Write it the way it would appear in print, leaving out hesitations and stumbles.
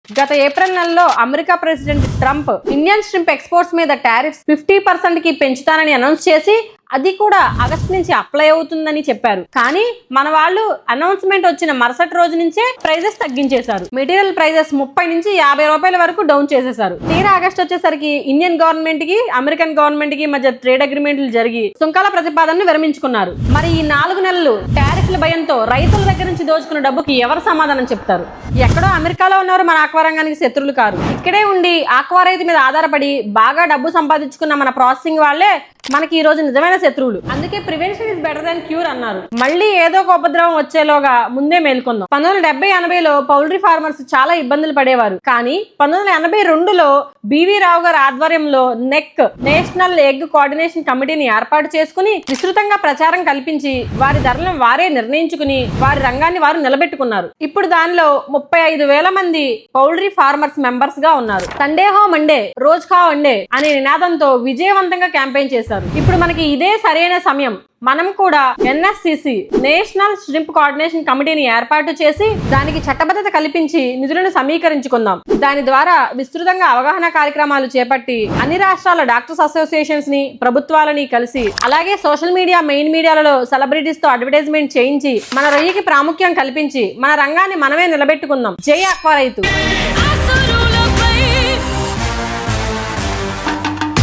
గత ఏప్రిల్ నెలలో America president Trump Indian shrimp exports మీద టారిఫ్స్ 50% కి పెంచుతానని అనౌన్స్ చేసి అది కూడా ఆగస్టు నుంచి అప్లై అవుతుందని చెప్పారు. కానీ మన వాళ్ళు అనౌన్స్మెంట్ వచ్చిన మరుసటి రోజు నుంచే ప్రైజెస్ తగ్గించేశారు. మెటీరియల్ ప్రైజెస్ 30 నుంచి 50 రూపాయల వరకు డౌన్ చేసేశారు. తీరా ఆగస్టు వచ్చేసరికి ఇండియన్ గవర్నమెంట్ కి అమెరికన్ గవర్నమెంట్ కి మధ్య ట్రేడ్ అగ్రిమెంట్లు జరిగి సుంకాల ప్రతిపాదనను విరమించుకున్నారు. మరి ఈ 4 నెలలు టారిఫ్ల భయంతో రైతుల దగ్గర నుంచి దోచుకున్న డబ్బుకి ఎవరు సమాధానం చెప్తారు? ఎక్కడో అమెరికాలో ఉన్నవారు మన ఆక్వా రంగానికి శత్రులు కారు. ఇక్కడే ఉండి ఆక్వా రైతు మీద ఆధారపడి బాగా డబ్బు సంపాదించుకున్న మన ప్రాసెసింగ్ వాళ్లే మనకి ఈ రోజు నిజమైన శత్రువులు. అందుకే prevention is better than cure అన్నారు. మళ్ళీ ఏదో ఒక ఉపద్రవం వచ్చేలోగా ముందే మేల్కొందాం. 1970-80లో పౌల్ట్రీ ఫార్మర్స్ చాలా ఇబ్బందులు పడేవారు. కానీ 1982లో బివి రావు గారి ఆధ్వర్యంలో నెక్ నేషనల్ ఎగ్ కోఆర్డినేషన్ కమిటీని ఏర్పాటు చేసుకుని విస్తృతంగా ప్రచారం కల్పించి వారి ధరలను వారే నిర్ణయించుకుని వారి రంగాన్ని వారు నిలబెట్టుకున్నారు. ఇప్పుడు దానిలో 35,000 మంది పౌల్ట్రీ ఫార్మర్స్ మెంబర్స్ గా ఉన్నారు. సండే హో మండే రోజ్ ఖావ్ అండే అనే నినాదంతో విజయవంతంగా క్యాంపెయిన్ చేశారు. ఇప్పుడు మనకి ఇదే సరైన సమయం. మనం కూడా ఎన్ఎస్సిసి నేషనల్ షింప్ కోఆర్డినేషన్ కమిటీని ఏర్పాటు చేసి దానికి చట్టబద్ధత కల్పించి నిధులను సమీకరించుకుందాం. దాని ద్వారా విస్తృతంగా అవగాహన కార్యక్రమాలు చేపట్టి అన్ని రాష్ట్రాల డాక్టర్స్ అసోసియేషన్స్ ని ప్రభుత్వాలని కలిసి అలాగే సోషల్ మీడియా మెయిన్ మీడియాలలో సెలబ్రిటీస్ తో అడ్వర్టైజ్మెంట్ చేయించి మన రొయ్యకి ప్రాముఖ్యం కల్పించి మన రంగాన్ని మనమే నిలబెట్టుకుందాం. జై ఆక్వా రైతు.